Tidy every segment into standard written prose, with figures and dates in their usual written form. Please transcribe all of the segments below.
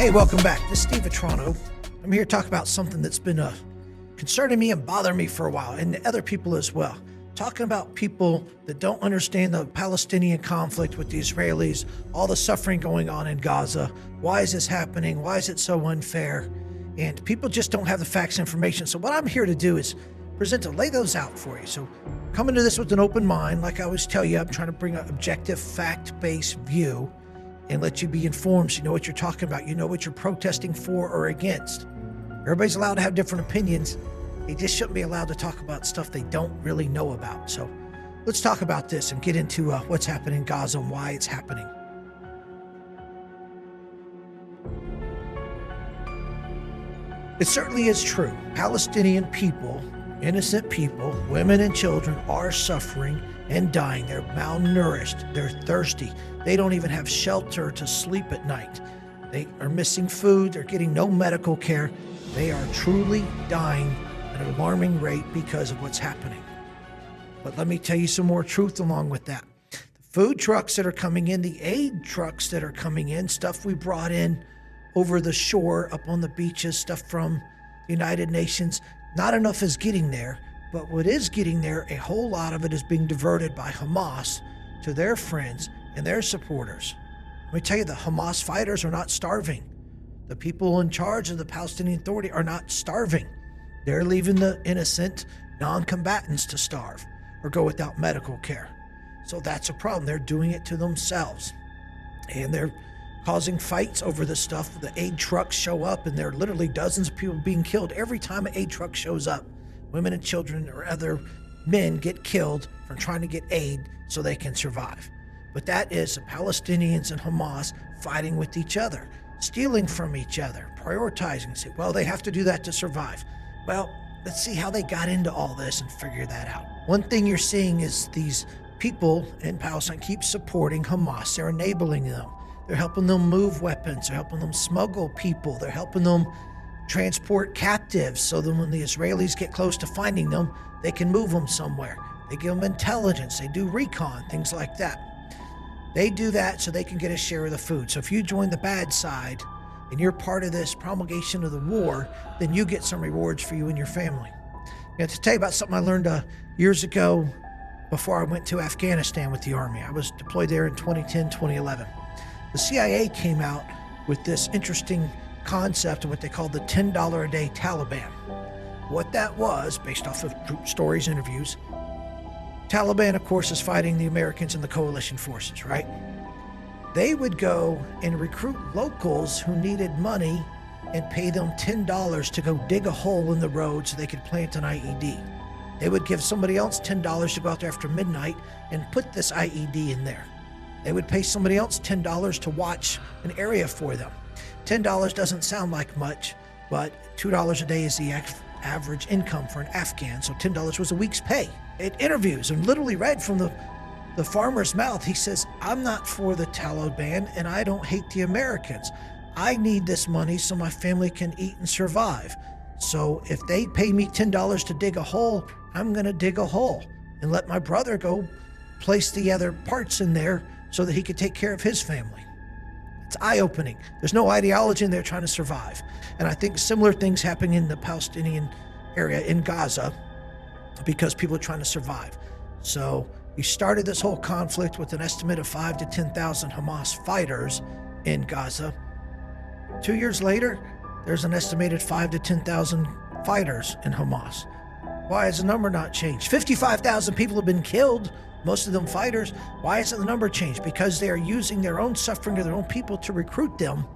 Hey, welcome back. This is Steve Vetrano. I'm here to talk about something that's been concerning me and bothering me for a while, and other people as well. Talking about people that don't understand the Palestinian conflict with the Israelis, all the suffering going on in Gaza. Why is this happening? Why is it so unfair? And people just don't have the facts and information. So what I'm here to do is lay those out for you. So come into this with an open mind. Like I always tell you, I'm trying to bring an objective, fact-based view and let you be informed so you know what you're talking about. You know what you're protesting for or against. Everybody's allowed to have different opinions. They just shouldn't be allowed to talk about stuff they don't really know about. So let's talk about this and get into what's happening in Gaza and why it's happening. It certainly is true. Palestinian people, innocent people, women and children are suffering and dying. They're malnourished. They're thirsty. They don't even have shelter to sleep at night. They are missing food. They're getting no medical care. They are truly dying at an alarming rate because of what's happening. But let me tell you some more truth along with that. The food trucks that are coming in, the aid trucks that are coming in, stuff we brought in over the shore, up on the beaches, stuff from the United Nations, not enough is getting there. But what is getting there, a whole lot of it is being diverted by Hamas to their friends and their supporters. Let me tell you, the Hamas fighters are not starving. The people in charge of the Palestinian Authority are not starving. They're leaving the innocent non-combatants to starve or go without medical care. So that's a problem. They're doing it to themselves. And they're causing fights over this stuff. The aid trucks show up and there are literally dozens of people being killed every time an aid truck shows up. Women and children or other men get killed from trying to get aid so they can survive. But that is the Palestinians and Hamas fighting with each other, stealing from each other, prioritizing. Say, well, they have to do that to survive. Well, let's see how they got into all this and figure that out. One thing you're seeing is these people in Palestine keep supporting Hamas. They're enabling them. They're helping them move weapons. They're helping them smuggle people. They're helping them transport captives so that when the Israelis get close to finding them, they can move them somewhere. They give them intelligence. They do recon, things like that. They do that so they can get a share of the food. So if you join the bad side and you're part of this promulgation of the war, then you get some rewards for you and your family. Now, to tell you about something I learned years ago before I went to Afghanistan with the Army. I was deployed there in 2010, 2011. The CIA came out with this interesting concept of what they called the $10 a day Taliban. What that was, based off of stories, interviews, Taliban, of course, is fighting the Americans and the coalition forces, right? They would go and recruit locals who needed money and pay them $10 to go dig a hole in the road so they could plant an IED. They would give somebody else $10 to go out there after midnight and put this IED in there. They would pay somebody else $10 to watch an area for them. $10 doesn't sound like much, but $2 a day is the average income for an Afghan, so $10 was a week's pay. In interviews, and literally read from the farmer's mouth, he says, I'm not for the Taliban and I don't hate the Americans. I need this money so my family can eat and survive. So if they pay me $10 to dig a hole, I'm gonna dig a hole and let my brother go place the other parts in there so that he could take care of his family. It's eye-opening. There's no ideology in there trying to survive. And I think similar things happening in the Palestinian area in Gaza because people are trying to survive. So we started this whole conflict with an estimate of 5,000 to 10,000 Hamas fighters in Gaza. 2 years later, there's an estimated 5,000 to 10,000 fighters in Hamas. Why has the number not changed? 55,000 people have been killed, most of them fighters. Why hasn't the number changed? Because they are using their own suffering of their own people to recruit them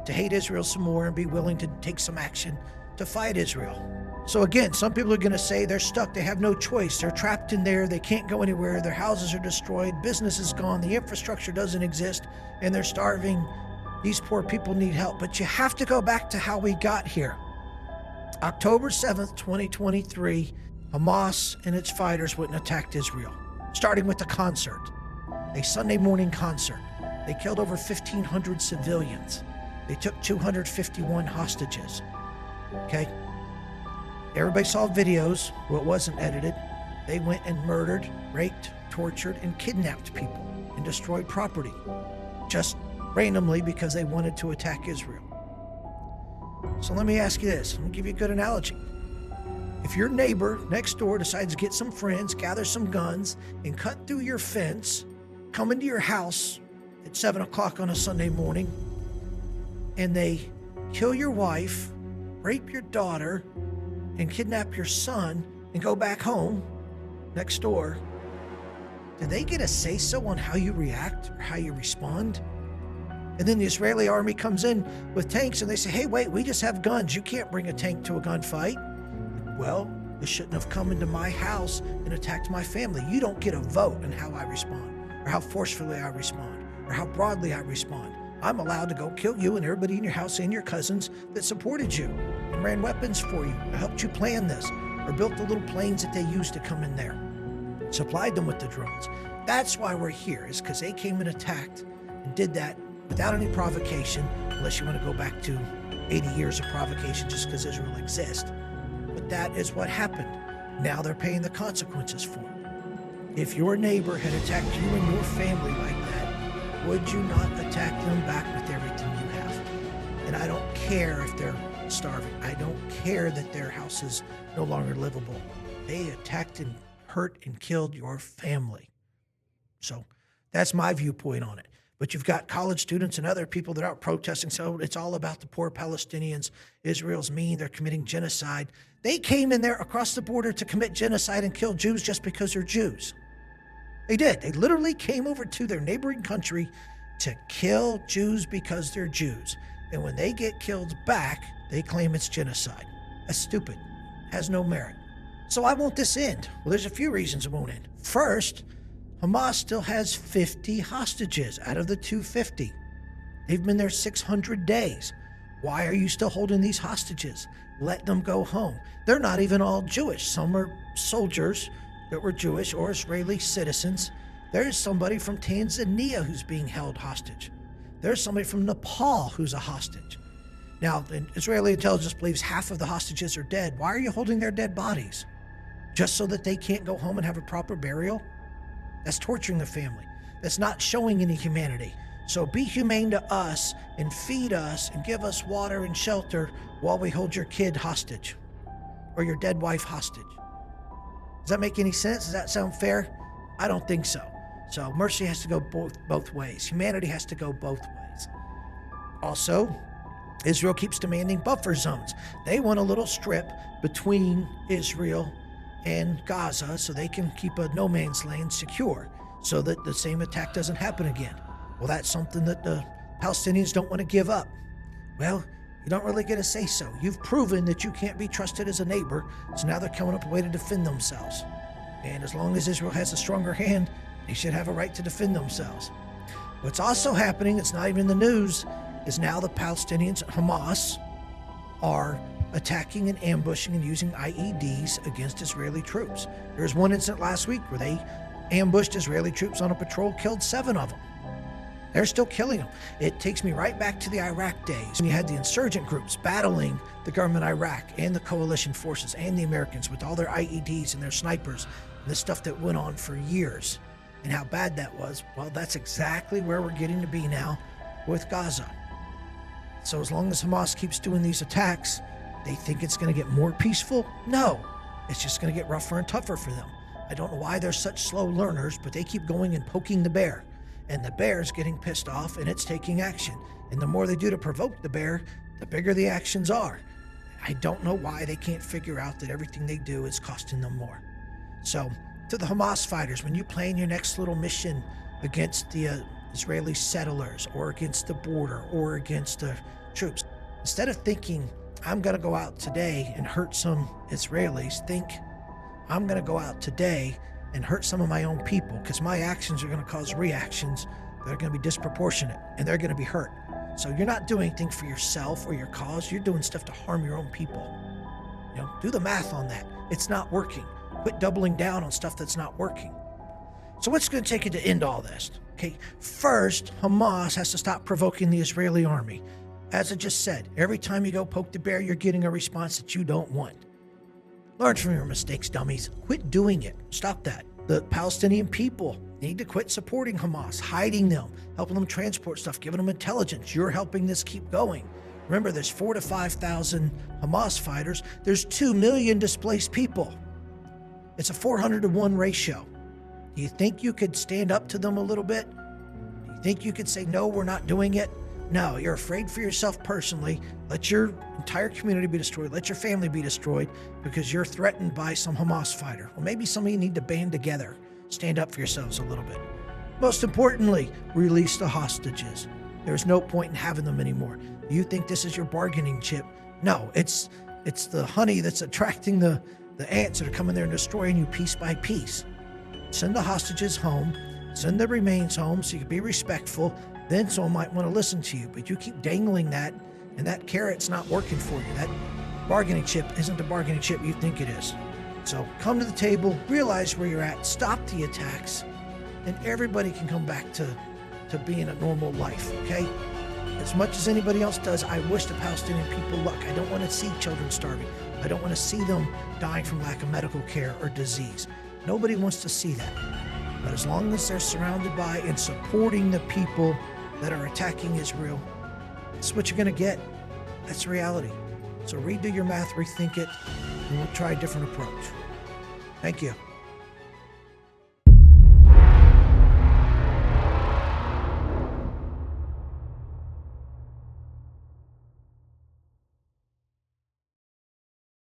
to hate Israel some more and be willing to take some action to fight Israel. So again, some people are going to say they're stuck. They have no choice. They're trapped in there. They can't go anywhere. Their houses are destroyed. Business is gone. The infrastructure doesn't exist, and they're starving. These poor people need help. But you have to go back to how we got here. October 7th, 2023, Hamas and its fighters went and attacked Israel, starting with a concert, a Sunday morning concert. They killed over 1,500 civilians. They took 251 hostages. Okay? Everybody saw videos. Well, it wasn't edited. They went and murdered, raped, tortured, and kidnapped people and destroyed property just randomly because they wanted to attack Israel. So let me ask you this. Let me give you a good analogy. If your neighbor next door decides to get some friends, gather some guns, and cut through your fence, come into your house at 7 o'clock on a Sunday morning, and they kill your wife, rape your daughter, and kidnap your son, and go back home next door, do they get a say-so on how you react or how you respond? And then the Israeli army comes in with tanks and they say, hey, wait, we just have guns. You can't bring a tank to a gunfight. Well, you shouldn't have come into my house and attacked my family. You don't get a vote in how I respond, or how forcefully I respond, or how broadly I respond. I'm allowed to go kill you and everybody in your house and your cousins that supported you and ran weapons for you, or helped you plan this, or built the little planes that they used to come in there, supplied them with the drones. That's why we're here, is because they came and attacked and did that without any provocation, unless you want to go back to 80 years of provocation just because Israel exists. But that is what happened. Now they're paying the consequences for it. If your neighbor had attacked you and your family like that, would you not attack them back with everything you have? And I don't care if they're starving. I don't care that their house is no longer livable. They attacked and hurt and killed your family. So that's my viewpoint on it. But you've got college students and other people that are out protesting, so it's all about the poor Palestinians. Israel's mean, they're committing genocide. They came in there across the border to commit genocide and kill Jews just because they're Jews. They did. They literally came over to their neighboring country to kill Jews because they're Jews. And when they get killed back, they claim it's genocide. That's stupid. Has no merit. So why won't this end? Well, there's a few reasons it won't end. First, Hamas still has 50 hostages out of the 250. They've been there 600 days. Why are you still holding these hostages? Let them go home. They're not even all Jewish. Some are soldiers that were Jewish or Israeli citizens. There's somebody from Tanzania who's being held hostage. There's somebody from Nepal who's a hostage. Now, the Israeli intelligence believes half of the hostages are dead. Why are you holding their dead bodies? Just so that they can't go home and have a proper burial? That's torturing the family. That's not showing any humanity. So be humane to us and feed us and give us water and shelter while we hold your kid hostage or your dead wife hostage. Does that make any sense? Does that sound fair? I don't think so. So mercy has to go both ways. Humanity has to go both ways. Also, Israel keeps demanding buffer zones. They want a little strip between Israel and Gaza so they can keep a no man's land secure so that the same attack doesn't happen again. Well, that's something that the Palestinians don't want to give up. Well, you don't really get a say-so. You've proven that you can't be trusted as a neighbor, so now they're coming up with a way to defend themselves. And as long as Israel has a stronger hand, they should have a right to defend themselves. What's also happening, it's not even in the news, is now the Palestinians, Hamas, are attacking and ambushing and using IEDs against Israeli troops. There was one incident last week where they ambushed Israeli troops on a patrol, killed 7 of them. They're still killing them. It takes me right back to the Iraq days when you had the insurgent groups battling the government of Iraq and the coalition forces and the Americans with all their IEDs and their snipers and the stuff that went on for years and how bad that was. Well, that's exactly where we're getting to be now with Gaza. So as long as Hamas keeps doing these attacks, they think it's going to get more peaceful? No, it's just going to get rougher and tougher for them. I don't know why they're such slow learners, but they keep going and poking the bear. And the bear's getting pissed off and it's taking action. And the more they do to provoke the bear, the bigger the actions are. I don't know why they can't figure out that everything they do is costing them more. So to the Hamas fighters, when you plan your next little mission against the Israeli settlers or against the border or against the troops, instead of thinking, I'm going to go out today and hurt some Israelis, think, I'm going to go out today and hurt some of my own people because my actions are going to cause reactions that are going to be disproportionate and they're going to be hurt. So you're not doing anything for yourself or your cause. You're doing stuff to harm your own people. Do the math on that. It's not working. Quit doubling down on stuff that's not working. So what's going to take it to end all this? Okay, first, Hamas has to stop provoking the Israeli army. As I just said, every time you go poke the bear, you're getting a response that you don't want. Learn from your mistakes, dummies. Quit doing it. Stop that. The Palestinian people need to quit supporting Hamas, hiding them, helping them transport stuff, giving them intelligence. You're helping this keep going. Remember, there's 4,000 to 5,000 Hamas fighters. There's 2 million displaced people. It's a 400-to-1 ratio. Do you think you could stand up to them a little bit? Do you think you could say, no, we're not doing it? No, you're afraid for yourself personally. Let your entire community be destroyed. Let your family be destroyed because you're threatened by some Hamas fighter. Well, maybe some of you need to band together. Stand up for yourselves a little bit. Most importantly, release the hostages. There's no point in having them anymore. You think this is your bargaining chip? No, it's the honey that's attracting the ants that are coming there and destroying you piece by piece. Send the hostages home. Send the remains home so you can be respectful. Then someone might want to listen to you. But you keep dangling that, and that carrot's not working for you. That bargaining chip isn't the bargaining chip you think it is. So come to the table, realize where you're at, stop the attacks, and everybody can come back to being a normal life, okay? As much as anybody else does, I wish the Palestinian people luck. I don't want to see children starving. I don't want to see them dying from lack of medical care or disease. Nobody wants to see that. But as long as they're surrounded by and supporting the people that are attacking Israel, that's what you're going to get. That's reality. So redo your math, rethink it, and we'll try a different approach. Thank you.